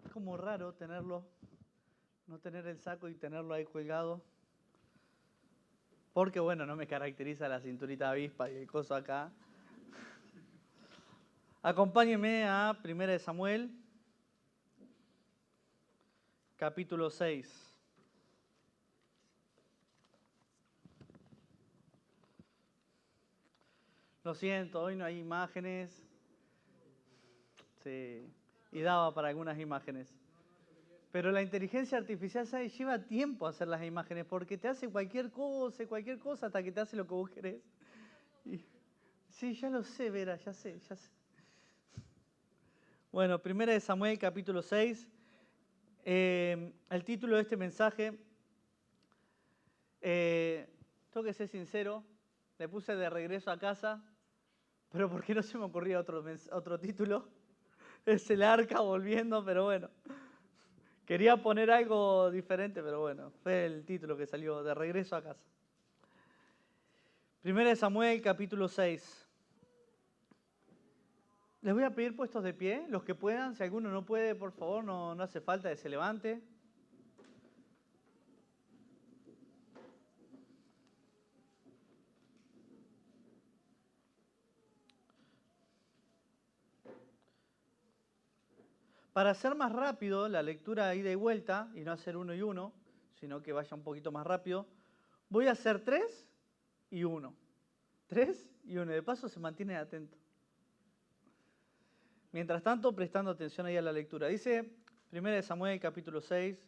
Es como raro tenerlo, no tener el saco y tenerlo ahí colgado. Porque bueno, no me caracteriza la cinturita avispa y el coso acá. Acompáñenme a 1 Samuel, capítulo 6. Lo siento, hoy no hay imágenes. Sí, y daba para algunas imágenes. Pero la inteligencia artificial, ¿sabes? Lleva tiempo hacer las imágenes porque te hace cualquier cosa hasta que te hace lo que vos querés. Y, sí, ya lo sé, Vera, ya sé. Bueno, 1 Samuel, capítulo 6. El título de este mensaje, tengo que ser sincero, le puse de regreso a casa, pero porque no se me ocurría otro título. Es el arca volviendo, pero bueno. Quería poner algo diferente, pero bueno, fue el título que salió, de regreso a casa. 1 Samuel, capítulo 6. Les voy a pedir puestos de pie, los que puedan. Si alguno no puede, por favor, no hace falta que se levante. Para hacer más rápido la lectura ida y vuelta, y no hacer uno y uno, sino que vaya un poquito más rápido, voy a hacer 3 y 1. 3 y 1. De paso se mantienen atentos. Mientras tanto, prestando atención ahí a la lectura. Dice 1 Samuel, capítulo 6.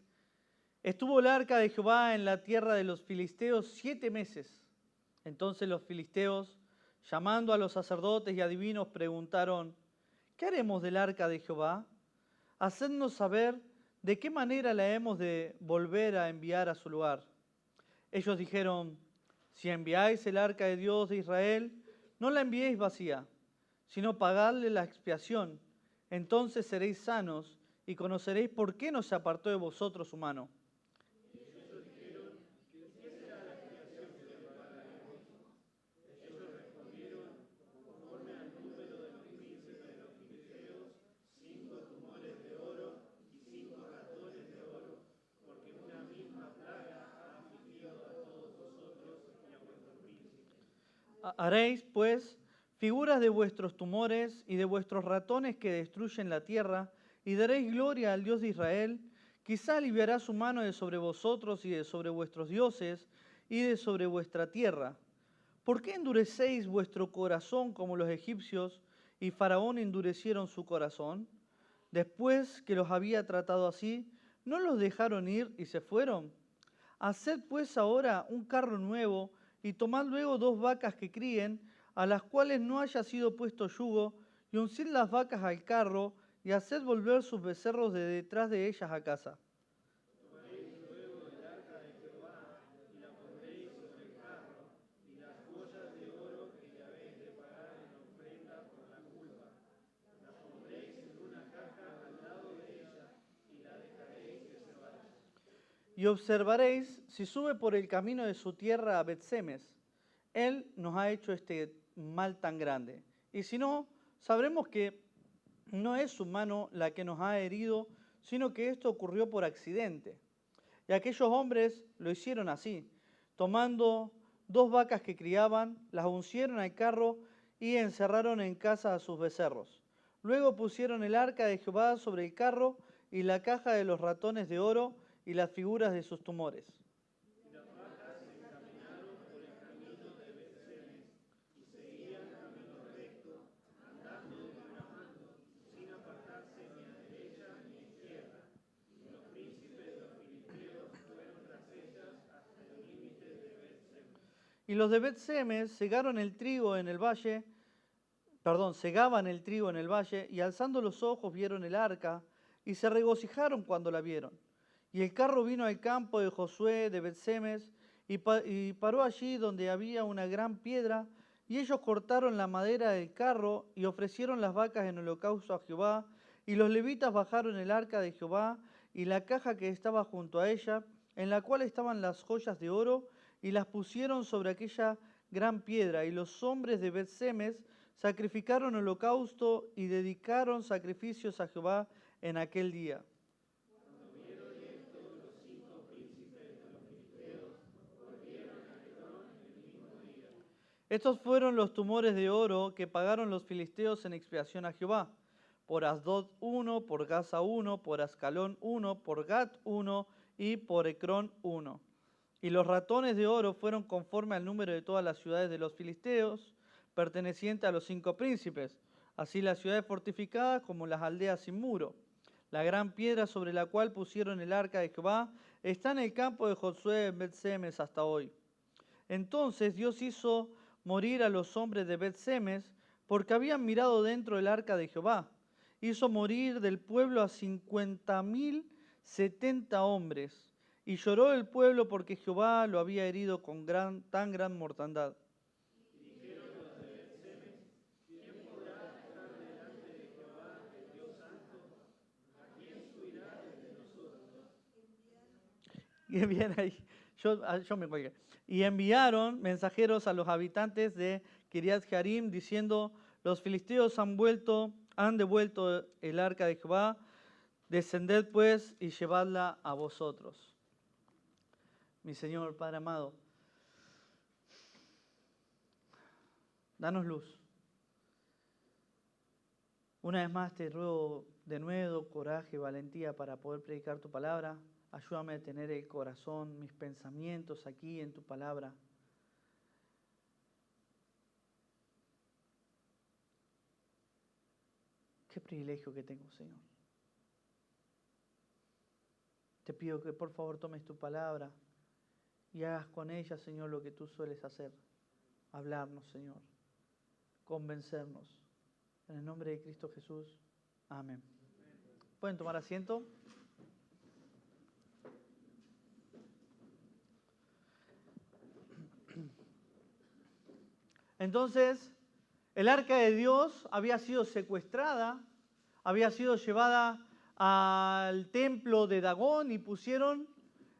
Estuvo el arca de Jehová en la tierra de los filisteos 7 meses. Entonces los filisteos, llamando a los sacerdotes y adivinos, preguntaron: ¿qué haremos del arca de Jehová? Hacednos saber de qué manera la hemos de volver a enviar a su lugar. Ellos dijeron: si enviáis el arca de Dios de Israel, no la enviéis vacía, sino pagadle la expiación. Entonces seréis sanos y conoceréis por qué no se apartó de vosotros su mano. Haréis, pues, figuras de vuestros tumores y de vuestros ratones que destruyen la tierra, y daréis gloria al Dios de Israel. Quizá aliviará su mano de sobre vosotros y de sobre vuestros dioses y de sobre vuestra tierra. ¿Por qué endurecéis vuestro corazón como los egipcios y Faraón endurecieron su corazón? Después que los había tratado así, ¿no los dejaron ir y se fueron? Haced pues ahora un carro nuevo y tomad luego 2 vacas que críen, a las cuales no haya sido puesto yugo, y uncid las vacas al carro y haced volver sus becerros de detrás de ellas a casa. Y observaréis si sube por el camino de su tierra a Bet-Semes. Él nos ha hecho este mal tan grande. Y si no, sabremos que no es su mano la que nos ha herido, sino que esto ocurrió por accidente. Y aquellos hombres lo hicieron así, tomando 2 vacas que criaban, las uncieron al carro y encerraron en casa a sus becerros. Luego pusieron el arca de Jehová sobre el carro y la caja de los ratones de oro y las figuras de sus tumores. Y los de Bet-Semes segaban el trigo en el valle, y alzando los ojos vieron el arca, y se regocijaron cuando la vieron. Y el carro vino al campo de Josué de Bet-Semes, y paró allí donde había una gran piedra, y ellos cortaron la madera del carro, y ofrecieron las vacas en holocausto a Jehová, y los levitas bajaron el arca de Jehová, y la caja que estaba junto a ella, en la cual estaban las joyas de oro, y las pusieron sobre aquella gran piedra, y los hombres de Bet-Semes sacrificaron holocausto y dedicaron sacrificios a Jehová en aquel día. Estos fueron los tumores de oro que pagaron los filisteos en expiación a Jehová. Por Asdod 1, por Gaza 1, por Ascalón 1, por Gat 1 y por Ecrón 1. Y los ratones de oro fueron conforme al número de todas las ciudades de los filisteos, pertenecientes a los 5 príncipes, así las ciudades fortificadas como las aldeas sin muro. La gran piedra sobre la cual pusieron el arca de Jehová está en el campo de Josué en Bet-Semes hasta hoy. Entonces Dios hizo morir a los hombres de Bet-Semes porque habían mirado dentro del arca de Jehová. Hizo morir del pueblo a 50.070 hombres. Y lloró el pueblo porque Jehová lo había herido con tan gran mortandad. Y bien ahí, yo me cuelgué. Y enviaron mensajeros a los habitantes de Kiriat Jearim diciendo: los filisteos han devuelto el arca de Jehová, descended pues y llevadla a vosotros. Mi Señor, Padre amado, danos luz. Una vez más te ruego de nuevo coraje y valentía para poder predicar tu palabra. Ayúdame a tener el corazón, mis pensamientos aquí en tu palabra. Qué privilegio que tengo, Señor. Te pido que por favor tomes tu palabra y hagas con ella, Señor, lo que tú sueles hacer. Hablarnos, Señor. Convencernos. En el nombre de Cristo Jesús. Amén. ¿Pueden tomar asiento? Entonces, el arca de Dios había sido secuestrada, había sido llevada al templo de Dagón y pusieron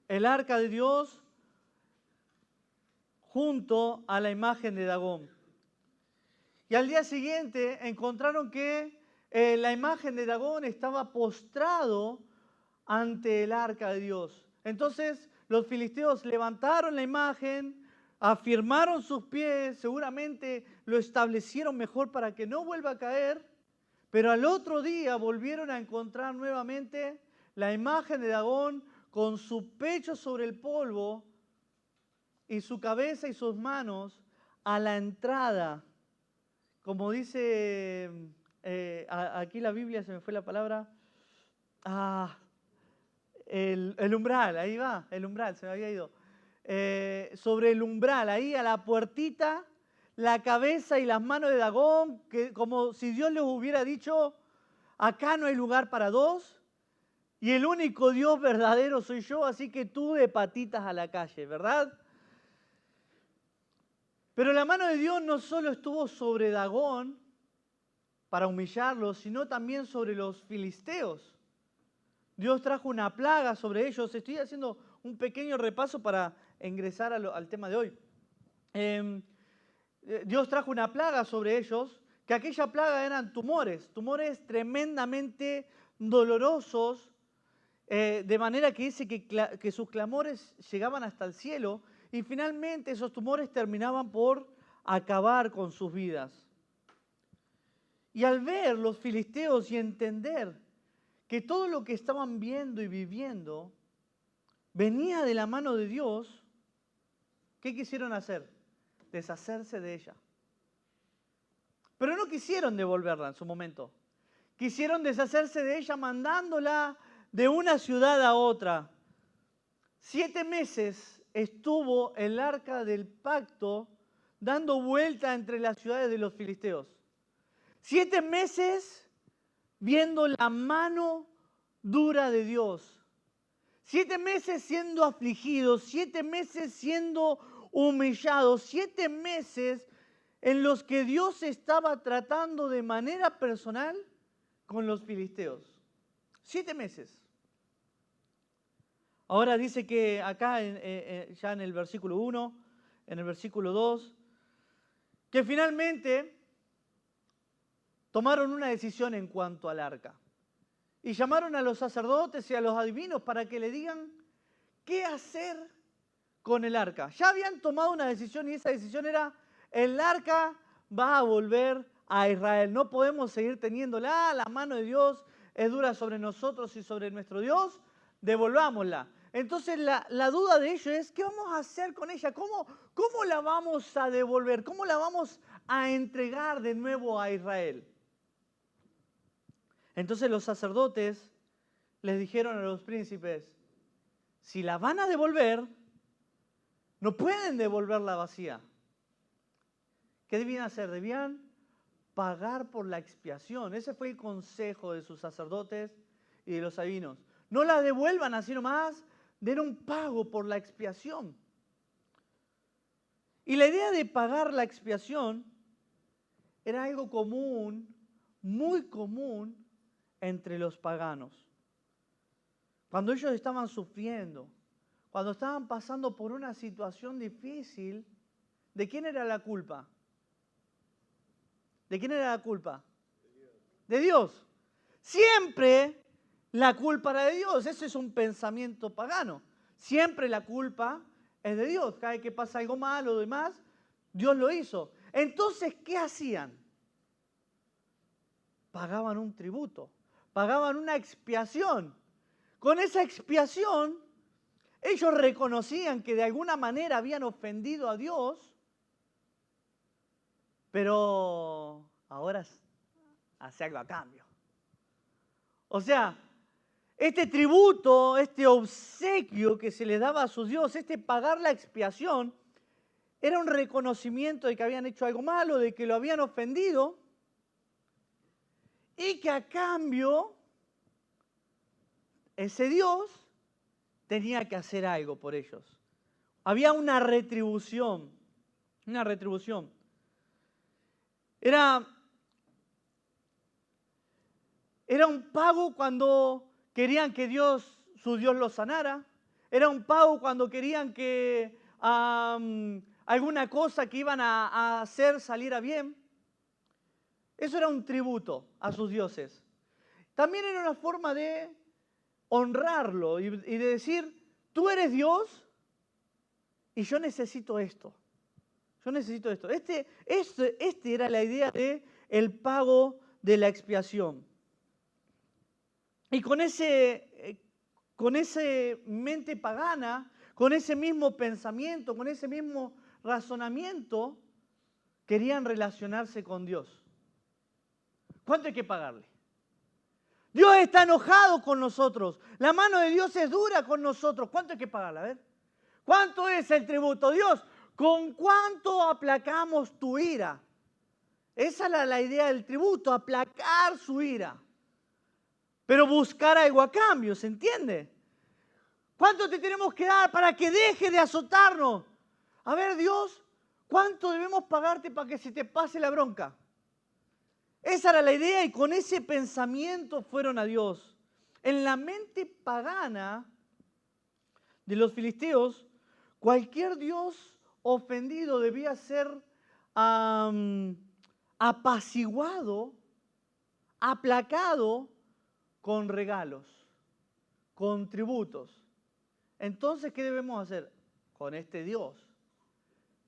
el arca de Dios junto a la imagen de Dagón. Y al día siguiente encontraron que la imagen de Dagón estaba postrado ante el arca de Dios. Entonces los filisteos levantaron la imagen, afirmaron sus pies, seguramente lo establecieron mejor para que no vuelva a caer, pero al otro día volvieron a encontrar nuevamente la imagen de Dagón con su pecho sobre el polvo y su cabeza y sus manos a la entrada. Como dice aquí la Biblia, se me fue la palabra, el umbral, ahí va, el umbral, se me había ido. Sobre el umbral, ahí a la puertita, la cabeza y las manos de Dagón, que como si Dios les hubiera dicho: acá no hay lugar para dos, y el único Dios verdadero soy yo, así que tú de patitas a la calle, ¿verdad? Pero la mano de Dios no solo estuvo sobre Dagón para humillarlos, sino también sobre los filisteos. Dios trajo una plaga sobre ellos. Estoy haciendo un pequeño repaso para ingresar al tema de hoy. Dios trajo una plaga sobre ellos, que aquella plaga eran tumores tremendamente dolorosos, de manera que dice que sus clamores llegaban hasta el cielo y finalmente esos tumores terminaban por acabar con sus vidas. Y al ver los filisteos y entender que todo lo que estaban viendo y viviendo venía de la mano de Dios, ¿qué quisieron hacer? Deshacerse de ella. Pero no quisieron devolverla en su momento. Quisieron deshacerse de ella mandándola de una ciudad a otra. 7 meses estuvo el arca del pacto dando vuelta entre las ciudades de los filisteos. 7 meses viendo la mano dura de Dios. 7 meses siendo afligidos, 7 meses siendo humillados, 7 meses en los que Dios estaba tratando de manera personal con los filisteos. 7 meses. Ahora dice que acá, ya en el versículo 1, en el versículo 2, que finalmente tomaron una decisión en cuanto al arca. Y llamaron a los sacerdotes y a los adivinos para que le digan qué hacer con el arca. Ya habían tomado una decisión y esa decisión era el arca va a volver a Israel. No podemos seguir teniéndola, la mano de Dios es dura sobre nosotros y sobre nuestro Dios, devolvámosla. Entonces la duda de ellos es, ¿qué vamos a hacer con ella? ¿Cómo la vamos a devolver? ¿Cómo la vamos a entregar de nuevo a Israel? Entonces los sacerdotes les dijeron a los príncipes, si la van a devolver, no pueden devolverla vacía. ¿Qué debían hacer? Debían pagar por la expiación. Ese fue el consejo de sus sacerdotes y de los sabinos. No la devuelvan así nomás, den un pago por la expiación. Y la idea de pagar la expiación era algo común, muy común entre los paganos. Cuando ellos estaban sufriendo, cuando estaban pasando por una situación difícil, ¿de quién era la culpa? ¿De quién era la culpa? De Dios. Siempre la culpa era de Dios. Ese es un pensamiento pagano. Siempre la culpa es de Dios. Cada vez que pasa algo malo o demás, Dios lo hizo. Entonces, ¿qué hacían? Pagaban un tributo, pagaban una expiación. Con esa expiación, ellos reconocían que de alguna manera habían ofendido a Dios, pero ahora hace algo a cambio. O sea, este tributo, este obsequio que se le daba a su Dios, este pagar la expiación, era un reconocimiento de que habían hecho algo malo, de que lo habían ofendido, y que a cambio ese Dios tenía que hacer algo por ellos. Había una retribución, una retribución. Era un pago cuando querían que su Dios los sanara. Era un pago cuando querían que alguna cosa que iban a hacer saliera bien. Eso era un tributo a sus dioses. También era una forma de honrarlo y de decir, tú eres Dios y yo necesito esto. Yo necesito esto. Este era la idea de el pago de la expiación. Y con ese mente pagana, con ese mismo pensamiento, con ese mismo razonamiento, querían relacionarse con Dios. ¿Cuánto hay que pagarle? Dios está enojado con nosotros. La mano de Dios es dura con nosotros. ¿Cuánto hay que pagarle? A ver. ¿Cuánto es el tributo? Dios, ¿con cuánto aplacamos tu ira? Esa era la idea del tributo, aplacar su ira. Pero buscar algo a cambio, ¿se entiende? ¿Cuánto te tenemos que dar para que deje de azotarnos? A ver, Dios, ¿cuánto debemos pagarte para que se te pase la bronca? Esa era la idea y con ese pensamiento fueron a Dios. En la mente pagana de los filisteos, cualquier Dios ofendido debía ser apaciguado, aplacado con regalos, con tributos. Entonces, ¿qué debemos hacer? Con este Dios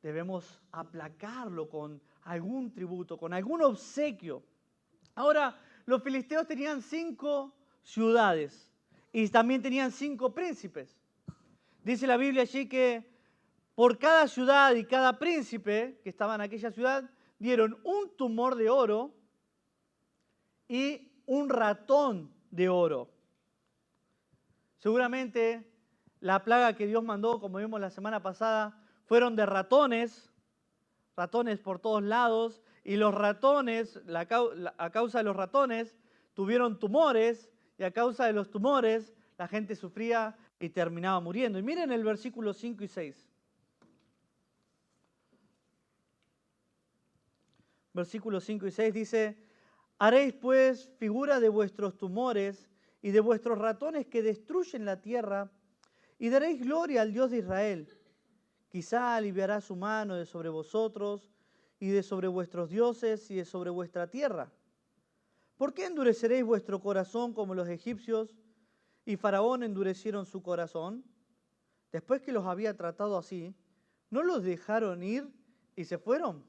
debemos aplacarlo con algún tributo, con algún obsequio. Ahora, los filisteos tenían 5 ciudades y también tenían 5 príncipes. Dice la Biblia allí que por cada ciudad y cada príncipe que estaba en aquella ciudad, dieron un tumor de oro y un ratón de oro. Seguramente la plaga que Dios mandó, como vimos la semana pasada, fueron de ratones por todos lados, y los ratones, a causa de los ratones, tuvieron tumores, y a causa de los tumores, la gente sufría y terminaba muriendo. Y miren el versículo 5 y 6. Versículos 5 y 6 dice, haréis pues figura de vuestros tumores y de vuestros ratones que destruyen la tierra, y daréis gloria al Dios de Israel. Quizá aliviará su mano de sobre vosotros y de sobre vuestros dioses y de sobre vuestra tierra. ¿Por qué endureceréis vuestro corazón como los egipcios y Faraón endurecieron su corazón? Después que los había tratado así, ¿no los dejaron ir y se fueron?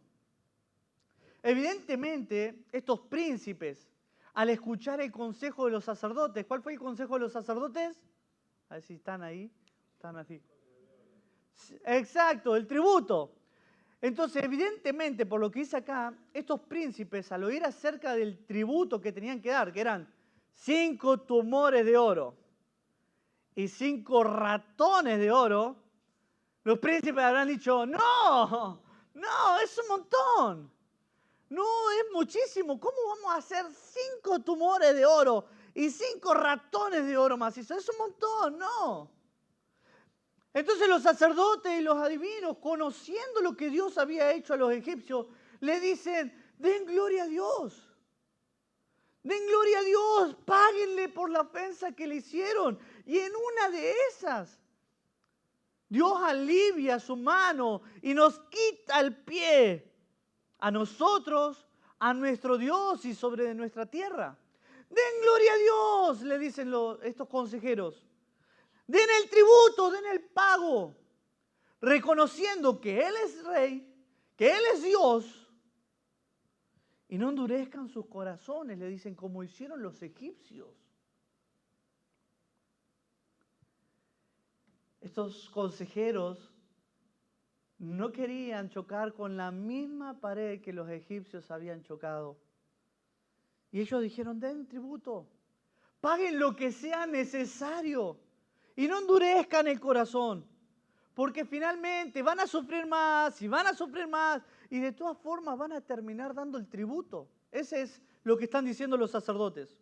Evidentemente, estos príncipes, al escuchar el consejo de los sacerdotes, ¿cuál fue el consejo de los sacerdotes? A ver si están ahí, están así. Exacto, el tributo. Entonces, evidentemente, por lo que dice acá, estos príncipes, al oír acerca del tributo que tenían que dar, que eran 5 tumores de oro y 5 ratones de oro, los príncipes habrán dicho, no, es un montón. No, es muchísimo. ¿Cómo vamos a hacer 5 tumores de oro y 5 ratones de oro macizos? Es un montón, no. Entonces los sacerdotes y los adivinos, conociendo lo que Dios había hecho a los egipcios, le dicen, den gloria a Dios. Den gloria a Dios, páguenle por la ofensa que le hicieron. Y en una de esas, Dios alivia su mano y nos quita el pie a nosotros, a nuestro Dios y sobre nuestra tierra. Den gloria a Dios, le dicen estos consejeros. Den el tributo, den el pago, reconociendo que Él es Rey, que Él es Dios. Y no endurezcan sus corazones, le dicen, como hicieron los egipcios. Estos consejeros no querían chocar con la misma pared que los egipcios habían chocado. Y ellos dijeron, den tributo, paguen lo que sea necesario y no endurezcan el corazón, porque finalmente van a sufrir más y van a sufrir más y de todas formas van a terminar dando el tributo. Ese es lo que están diciendo los sacerdotes.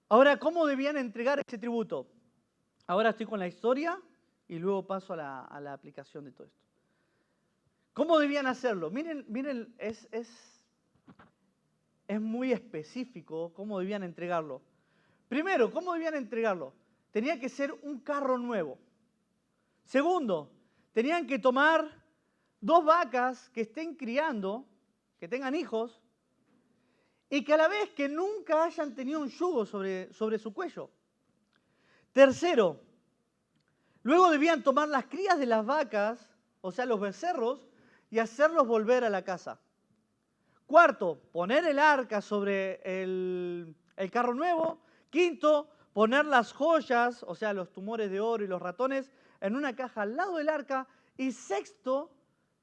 Ahora, ¿cómo debían entregar ese tributo? Ahora estoy con la historia y luego paso a la aplicación de todo esto. ¿Cómo debían hacerlo? Miren, es muy específico cómo debían entregarlo. Primero, ¿cómo debían entregarlo? Tenía que ser un carro nuevo. Segundo, tenían que tomar 2 vacas que estén criando, que tengan hijos, y que a la vez que nunca hayan tenido un yugo sobre su cuello. Tercero, luego debían tomar las crías de las vacas, o sea, los becerros, y hacerlos volver a la casa. Cuarto, poner el arca sobre el carro nuevo. Quinto, poner las joyas, o sea, los tumores de oro y los ratones, en una caja al lado del arca. Y sexto,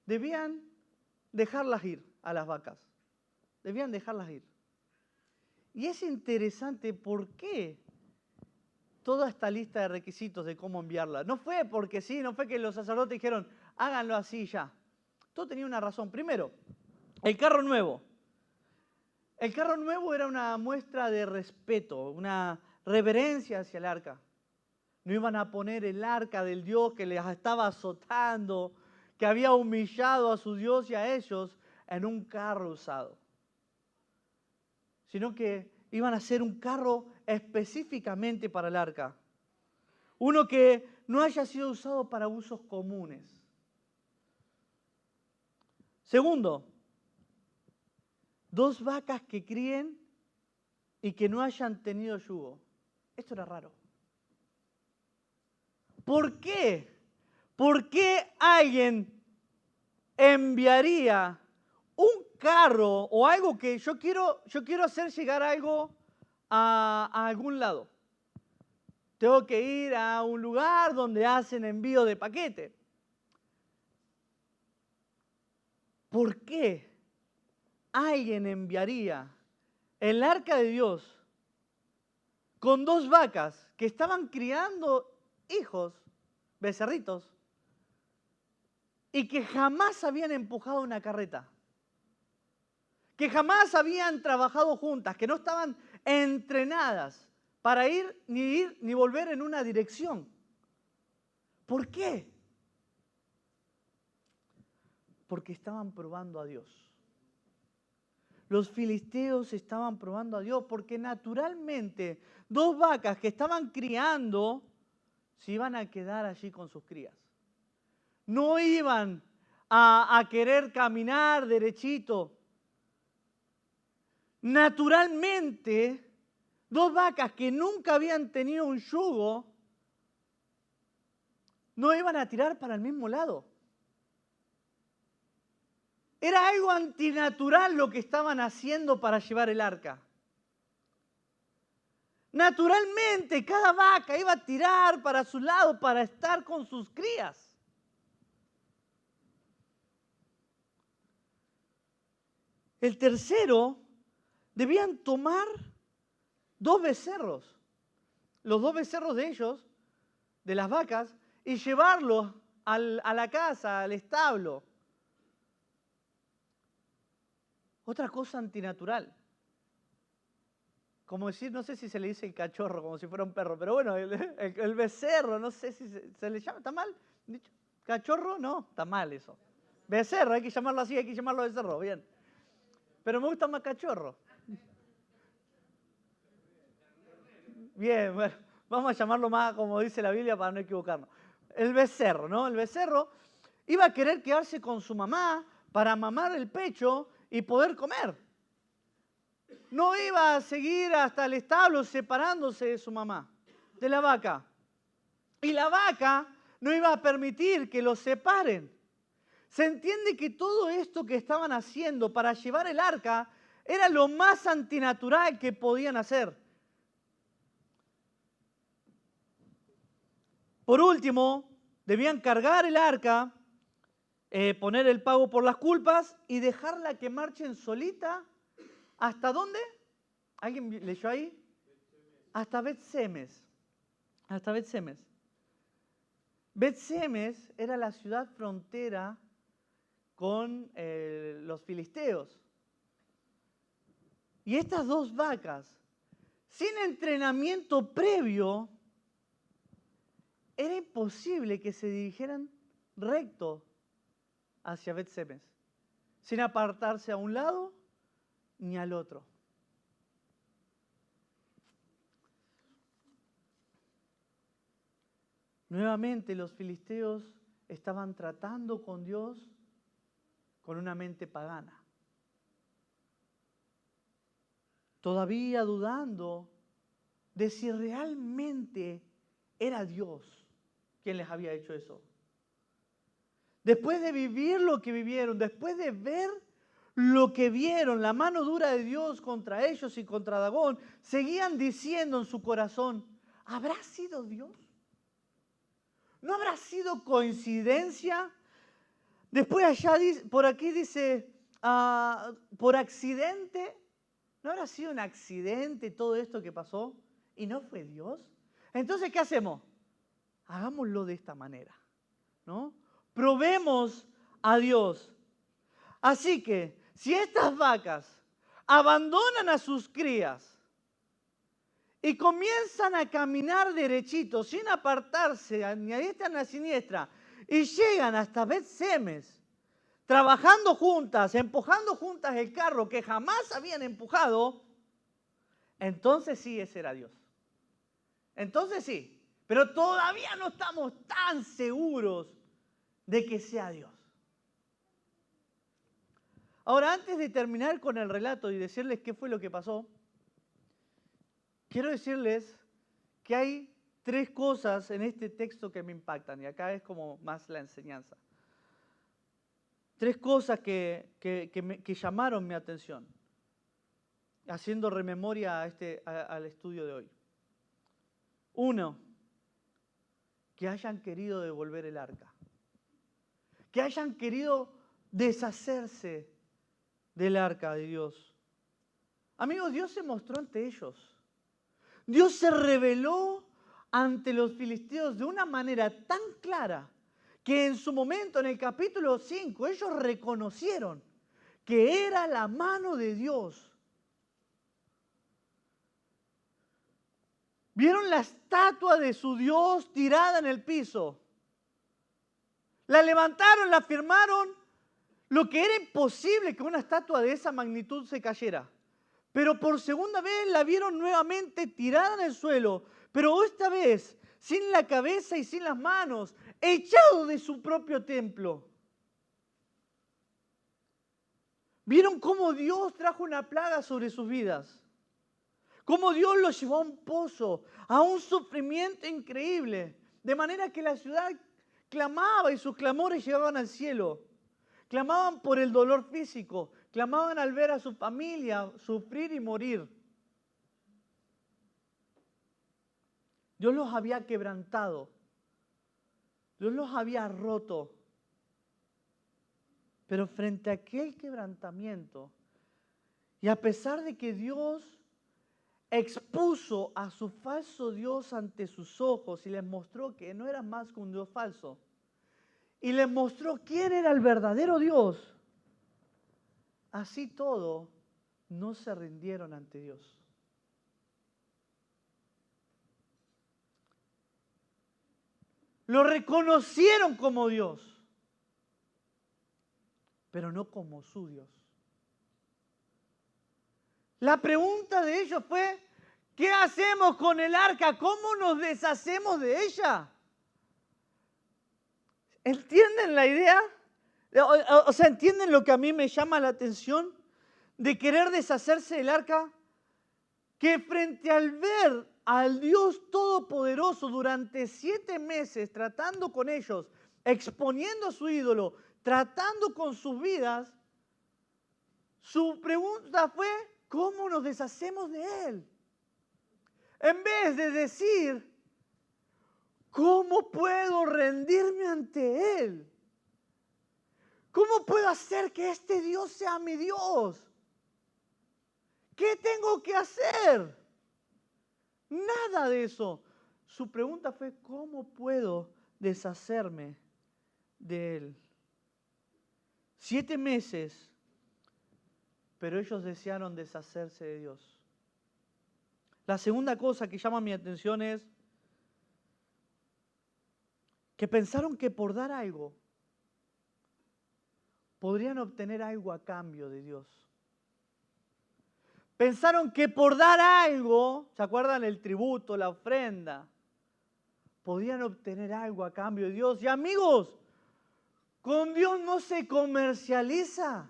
debían dejarlas ir a las vacas. Debían dejarlas ir. Y es interesante por qué toda esta lista de requisitos de cómo enviarla. No fue porque sí, no fue que los sacerdotes dijeron, háganlo así ya. Todo tenía una razón. Primero, el carro nuevo. El carro nuevo era una muestra de respeto, una reverencia hacia el arca. No iban a poner el arca del Dios que les estaba azotando, que había humillado a su Dios y a ellos en un carro usado. Sino que iban a hacer un carro específicamente para el arca. Uno que no haya sido usado para usos comunes. Segundo, 2 vacas que críen y que no hayan tenido yugo. Esto era raro. ¿Por qué? ¿Por qué alguien enviaría un carro o algo que yo quiero hacer llegar algo a algún lado? Tengo que ir a un lugar donde hacen envío de paquete. ¿Por qué alguien enviaría el arca de Dios con 2 vacas que estaban criando hijos, becerritos, y que jamás habían empujado una carreta? Que jamás habían trabajado juntas, que no estaban entrenadas para ir ni volver en una dirección. ¿Por qué? Porque estaban probando a Dios. Los filisteos estaban probando a Dios porque naturalmente 2 vacas que estaban criando se iban a quedar allí con sus crías. No iban a querer caminar derechito. Naturalmente, 2 vacas que nunca habían tenido un yugo no iban a tirar para el mismo lado. Era algo antinatural lo que estaban haciendo para llevar el arca. Naturalmente, cada vaca iba a tirar para su lado para estar con sus crías. El tercero, debían tomar 2 becerros, los 2 becerros de ellos, de las vacas, y llevarlos a la casa, al establo. Otra cosa antinatural. Como decir, no sé si se le dice el cachorro, como si fuera un perro, pero bueno, el becerro, no sé si se le llama, ¿está mal? ¿Dicho? ¿Cachorro? No, está mal eso. Becerro, hay que llamarlo así, hay que llamarlo becerro, bien. Pero me gusta más cachorro. Bien, bueno, vamos a llamarlo más como dice la Biblia para no equivocarnos. El becerro, ¿no? El becerro iba a querer quedarse con su mamá para mamar el pecho y poder comer. No iba a seguir hasta el establo separándose de su mamá, de la vaca. Y la vaca no iba a permitir que los separen. Se entiende que todo esto que estaban haciendo para llevar el arca era lo más antinatural que podían hacer. Por último, debían cargar el arca, poner el pago por las culpas y dejarla que marchen solita. ¿Hasta dónde? ¿Alguien leyó ahí? Hasta Bet-Semes. Hasta Bet-Semes. Bet-Semes era la ciudad frontera con los filisteos. Y estas 2 vacas, sin entrenamiento previo, era imposible que se dirigieran recto hacia Bet-Semes, sin apartarse a un lado ni al otro. Nuevamente los filisteos estaban tratando con Dios con una mente pagana. Todavía dudando de si realmente era Dios quien les había hecho eso. Después de vivir lo que vivieron, después de ver lo que vieron, la mano dura de Dios contra ellos y contra Dagón, seguían diciendo en su corazón, ¿habrá sido Dios? ¿No habrá sido coincidencia? Después allá, por aquí dice, por accidente. ¿No habrá sido un accidente todo esto que pasó? ¿Y no fue Dios? Entonces, ¿qué hacemos? Hagámoslo de esta manera, ¿no? Probemos a Dios. Así que, si estas vacas abandonan a sus crías y comienzan a caminar derechito, sin apartarse ni a diestra ni a siniestra, y llegan hasta Bet-Semes, trabajando juntas, empujando juntas el carro que jamás habían empujado, entonces sí, ese era Dios. Entonces sí, pero todavía no estamos tan seguros de que sea Dios. Ahora, antes de terminar con el relato y decirles qué fue lo que pasó, quiero decirles que hay 3 cosas en este texto que me impactan, y acá es como más la enseñanza. 3 cosas que llamaron mi atención, haciendo rememoria al estudio de hoy. 1, que hayan querido devolver el arca, que hayan querido deshacerse del arca de Dios. Amigos, Dios se mostró ante ellos. Dios se reveló ante los filisteos de una manera tan clara que en su momento, en el capítulo 5, ellos reconocieron que era la mano de Dios. Vieron la estatua de su Dios tirada en el piso. La levantaron, la firmaron. Lo que era imposible que una estatua de esa magnitud se cayera. Pero por segunda vez la vieron nuevamente tirada en el suelo, pero esta vez sin la cabeza y sin las manos, echado de su propio templo. Vieron cómo Dios trajo una plaga sobre sus vidas, cómo Dios los llevó a un pozo, a un sufrimiento increíble, de manera que la ciudad clamaba y sus clamores llegaban al cielo. clamaban por el dolor físico, clamaban al ver a su familia sufrir y morir. Dios los había quebrantado, Dios los había roto. Pero frente a aquel quebrantamiento, y a pesar de que Dios expuso a su falso Dios ante sus ojos y les mostró que no era más que un Dios falso, y les mostró quién era el verdadero Dios, así todo, no se rindieron ante Dios. Lo reconocieron como Dios, pero no como su Dios. La pregunta de ellos fue, ¿qué hacemos con el arca? ¿Cómo nos deshacemos de ella? ¿Entienden la idea? O sea, ¿entienden lo que a mí me llama la atención de querer deshacerse del arca? Que frente al ver al Dios Todopoderoso durante 7 meses tratando con ellos, exponiendo a su ídolo, tratando con sus vidas, su pregunta fue, ¿cómo nos deshacemos de él? En vez de decir, ¿cómo puedo rendirme ante él? ¿Cómo puedo hacer que este Dios sea mi Dios? ¿Qué tengo que hacer? Nada de eso. Su pregunta fue, ¿cómo puedo deshacerme de él? 7 meses, pero ellos desearon deshacerse de Dios. La segunda cosa que llama mi atención es que pensaron que por dar algo, podrían obtener algo a cambio de Dios. Pensaron que por dar algo, ¿se acuerdan? El tributo, la ofrenda, podían obtener algo a cambio de Dios. Y amigos, con Dios no se comercializa.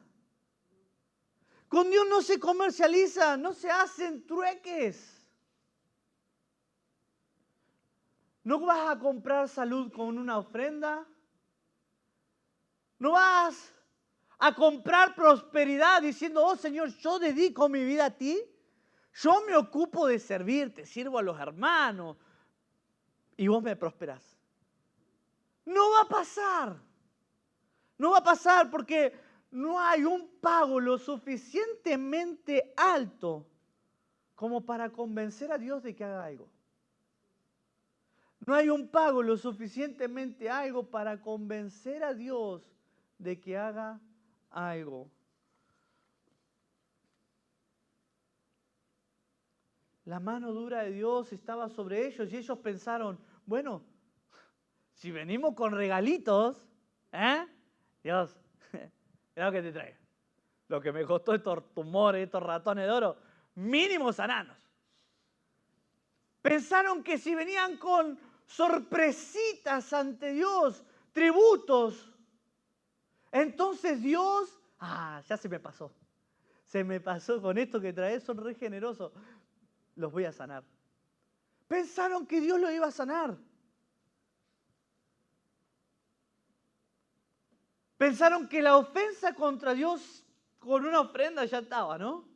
Con Dios no se comercializa, no se hacen trueques. No vas a comprar salud con una ofrenda. No vas a comprar prosperidad diciendo, oh Señor, yo dedico mi vida a ti. Yo me ocupo de servirte, sirvo a los hermanos y vos me prosperás. No va a pasar. No va a pasar porque no hay un pago lo suficientemente alto como para convencer a Dios de que haga algo. No hay un pago lo suficientemente algo para convencer a Dios de que haga algo. La mano dura de Dios estaba sobre ellos y ellos pensaron, bueno, si venimos con regalitos, Dios, mira lo que te traigo. Lo que me costó estos tumores, estos ratones de oro, mínimo sananos. Pensaron que si venían con sorpresitas ante Dios, tributos, entonces Dios, ya se me pasó. Se me pasó con esto que traes, son re generosos. Los voy a sanar. Pensaron que Dios lo iba a sanar. Pensaron que la ofensa contra Dios con una ofrenda ya estaba, ¿no?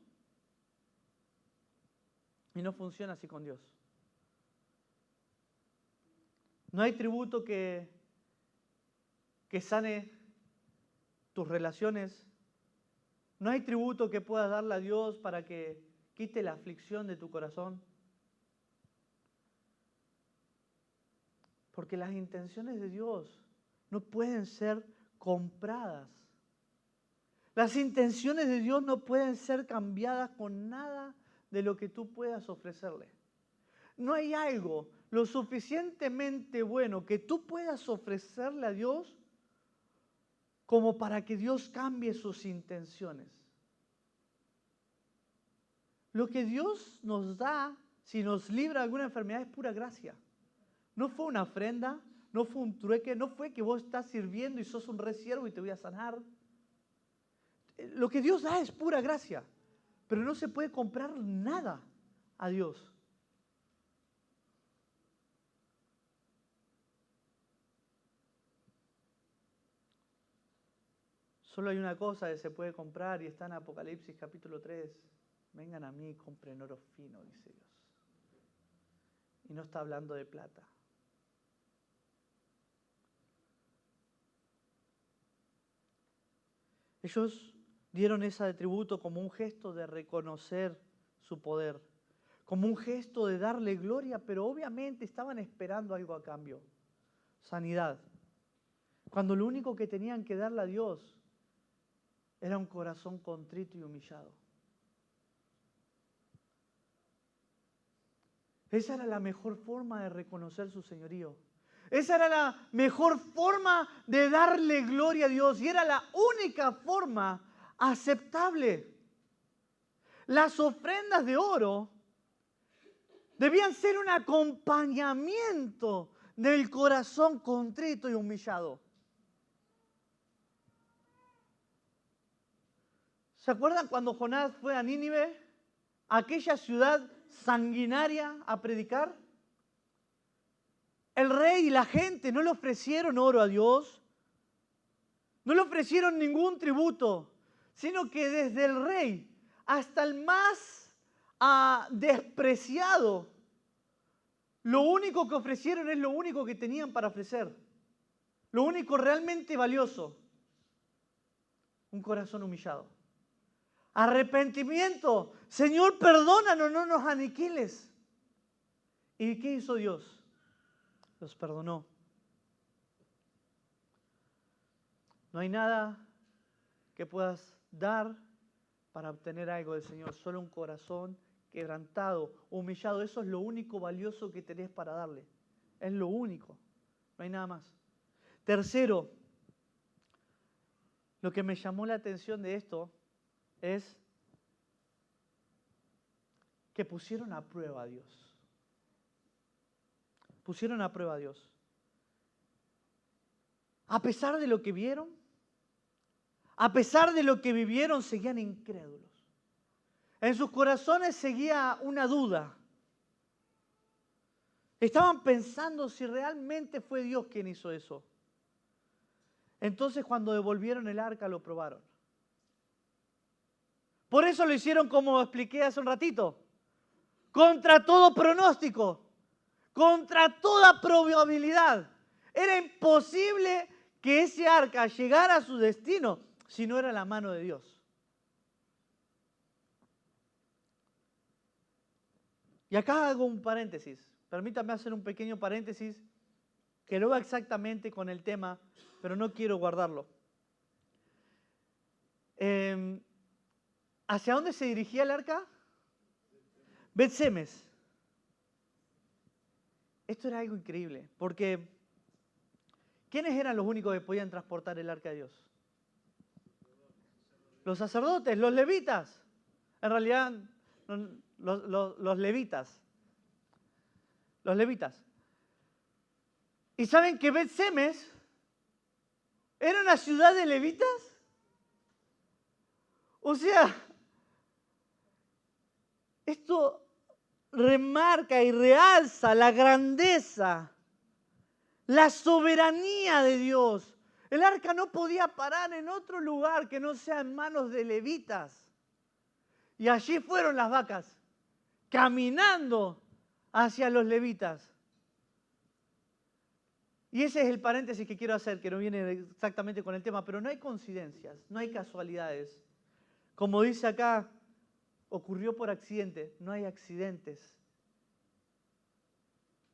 Y no funciona así con Dios. No hay tributo que sane tus relaciones. No hay tributo que puedas darle a Dios para que quite la aflicción de tu corazón. Porque las intenciones de Dios no pueden ser compradas. Las intenciones de Dios no pueden ser cambiadas con nada de lo que tú puedas ofrecerle. No hay algo lo suficientemente bueno que tú puedas ofrecerle a Dios como para que Dios cambie sus intenciones. Lo que Dios nos da, si nos libra de alguna enfermedad, es pura gracia. No fue una ofrenda, no fue un trueque, no fue que vos estás sirviendo y sos un re siervo y te voy a sanar. Lo que Dios da es pura gracia, pero no se puede comprar nada a Dios. Solo hay una cosa que se puede comprar y está en Apocalipsis capítulo 3. Vengan a mí y compren oro fino, dice Dios. Y no está hablando de plata. Ellos dieron ese tributo como un gesto de reconocer su poder, como un gesto de darle gloria, pero obviamente estaban esperando algo a cambio. Sanidad. Cuando lo único que tenían que darle a Dios era un corazón contrito y humillado. Esa era la mejor forma de reconocer su señorío. Esa era la mejor forma de darle gloria a Dios y era la única forma aceptable. Las ofrendas de oro debían ser un acompañamiento del corazón contrito y humillado. ¿Se acuerdan cuando Jonás fue a Nínive, aquella ciudad sanguinaria, a predicar? El rey y la gente no le ofrecieron oro a Dios, no le ofrecieron ningún tributo, sino que desde el rey hasta el más despreciado, lo único que ofrecieron es lo único que tenían para ofrecer. Lo único realmente valioso, un corazón humillado. Arrepentimiento. Señor, perdónanos, no nos aniquiles. ¿Y qué hizo Dios? Los perdonó. No hay nada que puedas dar para obtener algo del Señor, solo un corazón quebrantado, humillado. Eso es lo único valioso que tenés para darle. Es lo único. No hay nada más. Tercero, lo que me llamó la atención de esto es que pusieron a prueba a Dios. Pusieron a prueba a Dios. A pesar de lo que vieron, a pesar de lo que vivieron, seguían incrédulos. En sus corazones seguía una duda. Estaban pensando si realmente fue Dios quien hizo eso. Entonces, cuando devolvieron el arca, lo probaron. Por eso lo hicieron como expliqué hace un ratito. Contra todo pronóstico, contra toda probabilidad. Era imposible que ese arca llegara a su destino si no era la mano de Dios. Y acá hago un paréntesis. Permítame hacer un pequeño paréntesis que no va exactamente con el tema, pero no quiero guardarlo. ¿Hacia dónde se dirigía el arca? Bet-Semes. Esto era algo increíble, porque ¿quiénes eran los únicos que podían transportar el arca de Dios? Los sacerdotes, los levitas. En realidad, los levitas. Los levitas. ¿Y saben que Bet-Semes era una ciudad de levitas? O sea, esto remarca y realza la grandeza, la soberanía de Dios. El arca no podía parar en otro lugar que no sea en manos de levitas. Y allí fueron las vacas, caminando hacia los levitas. Y ese es el paréntesis que quiero hacer, que no viene exactamente con el tema, pero no hay coincidencias, no hay casualidades. Como dice acá, ocurrió por accidente, no hay accidentes.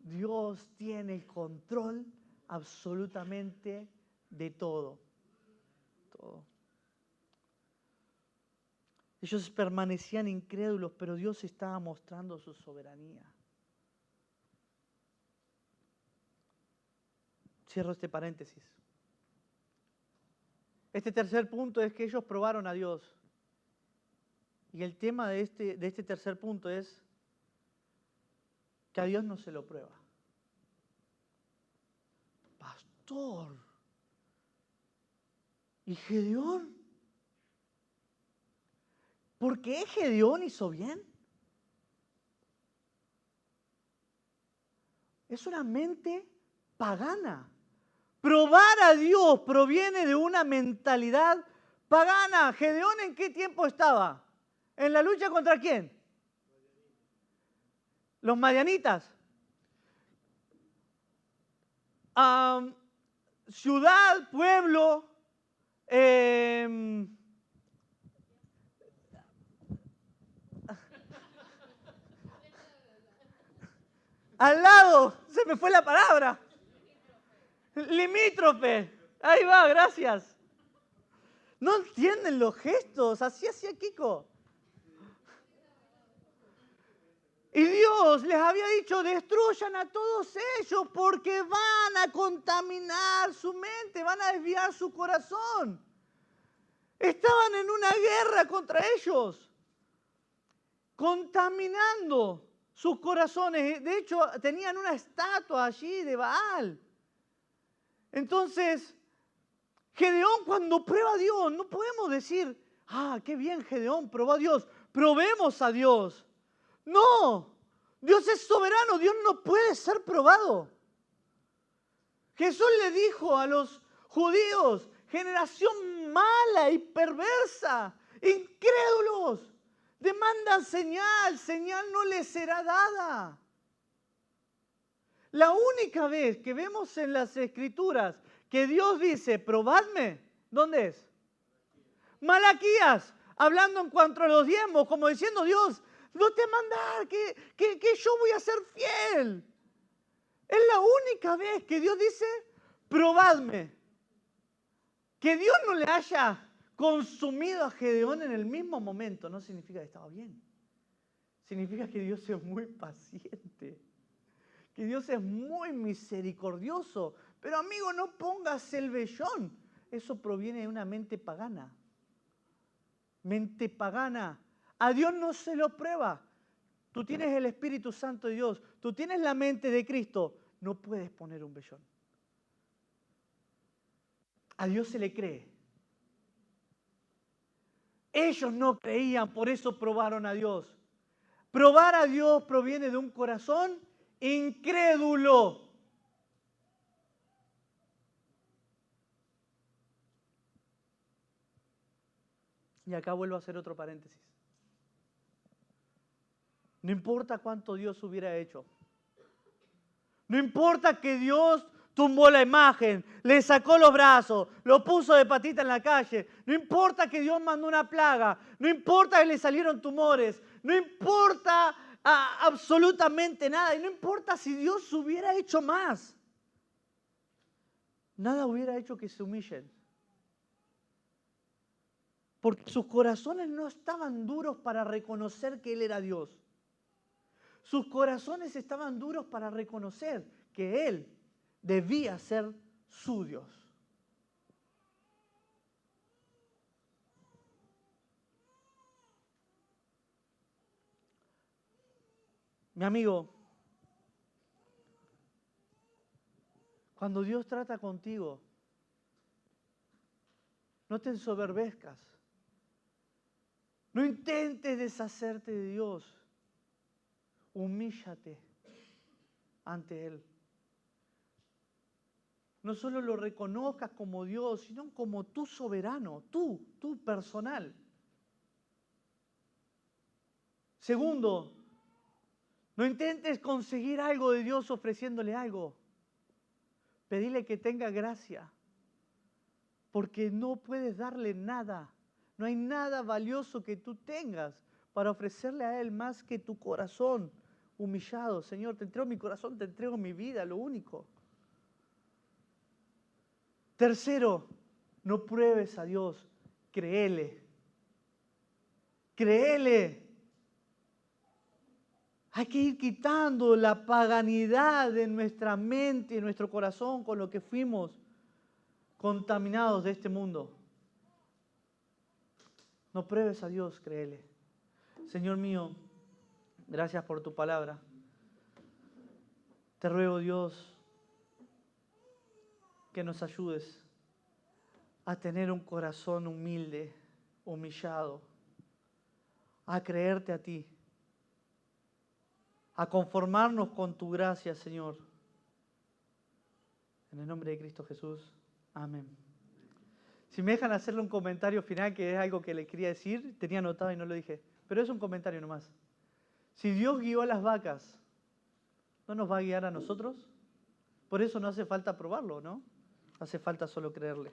Dios tiene el control absolutamente de todo. Todo. Ellos permanecían incrédulos, pero Dios estaba mostrando su soberanía. Cierro este paréntesis. Este tercer punto es que ellos probaron a Dios. Y el tema de este tercer punto es que a Dios no se lo prueba. Pastor, ¿y Gedeón? ¿Por qué Gedeón hizo bien? Es una mente pagana. Probar a Dios proviene de una mentalidad pagana. ¿Gedeón en qué tiempo estaba? ¿En la lucha contra quién? Los madianitas. Ciudad, pueblo, al lado, se me fue la palabra. Limítrofe. Ahí va, gracias. ¿No entienden los gestos? Así hacía Kiko. Y Dios les había dicho, destruyan a todos ellos porque van a contaminar su mente, van a desviar su corazón. Estaban en una guerra contra ellos, contaminando sus corazones. De hecho, tenían una estatua allí de Baal. Entonces, Gedeón cuando prueba a Dios, no podemos decir, qué bien Gedeón probó a Dios, probemos a Dios. No, Dios es soberano, Dios no puede ser probado. Jesús le dijo a los judíos, generación mala y perversa, incrédulos, demandan señal, señal no les será dada. La única vez que vemos en las Escrituras que Dios dice, probadme, ¿dónde es? Malaquías, hablando en cuanto a los diezmos, como diciendo, Dios, no te mandar, que yo voy a ser fiel. Es la única vez que Dios dice, probadme. Que Dios no le haya consumido a Gedeón en el mismo momento no significa que estaba bien. Significa que Dios es muy paciente. Que Dios es muy misericordioso. Pero amigo, no pongas el vellón. Eso proviene de una mente pagana. Mente pagana. A Dios no se lo prueba. Tú tienes el Espíritu Santo de Dios. Tú tienes la mente de Cristo. No puedes poner un vellón. A Dios se le cree. Ellos no creían, por eso probaron a Dios. Probar a Dios proviene de un corazón incrédulo. Y acá vuelvo a hacer otro paréntesis. No importa cuánto Dios hubiera hecho. No importa que Dios tumbó la imagen, le sacó los brazos, lo puso de patita en la calle. No importa que Dios mandó una plaga. No importa que le salieron tumores. No importa absolutamente nada. Y no importa si Dios hubiera hecho más. Nada hubiera hecho que se humillen. Porque sus corazones no estaban duros para reconocer que Él era Dios. Sus corazones estaban duros para reconocer que Él debía ser su Dios. Mi amigo, cuando Dios trata contigo, no te ensoberbezcas. No intentes deshacerte de Dios. Humíllate ante Él. No solo lo reconozcas como Dios, sino como tu soberano, tú personal. Segundo, no intentes conseguir algo de Dios ofreciéndole algo. Pedile que tenga gracia, porque no puedes darle nada. No hay nada valioso que tú tengas para ofrecerle a Él más que tu corazón humillado. Señor, te entrego mi corazón, te entrego mi vida, lo único. Tercero, no pruebes a Dios, créele. Créele. Hay que ir quitando la paganidad de nuestra mente y nuestro corazón con lo que fuimos contaminados de este mundo. No pruebes a Dios, créele. Señor mío, gracias por tu palabra. Te ruego, Dios, que nos ayudes a tener un corazón humilde, humillado, a creerte a ti, a conformarnos con tu gracia, Señor. En el nombre de Cristo Jesús. Amén. Si me dejan hacerle un comentario final, que es algo que le quería decir, tenía anotado y no lo dije, pero es un comentario nomás. Si Dios guió a las vacas, ¿no nos va a guiar a nosotros? Por eso no hace falta probarlo, ¿no? Hace falta solo creerle.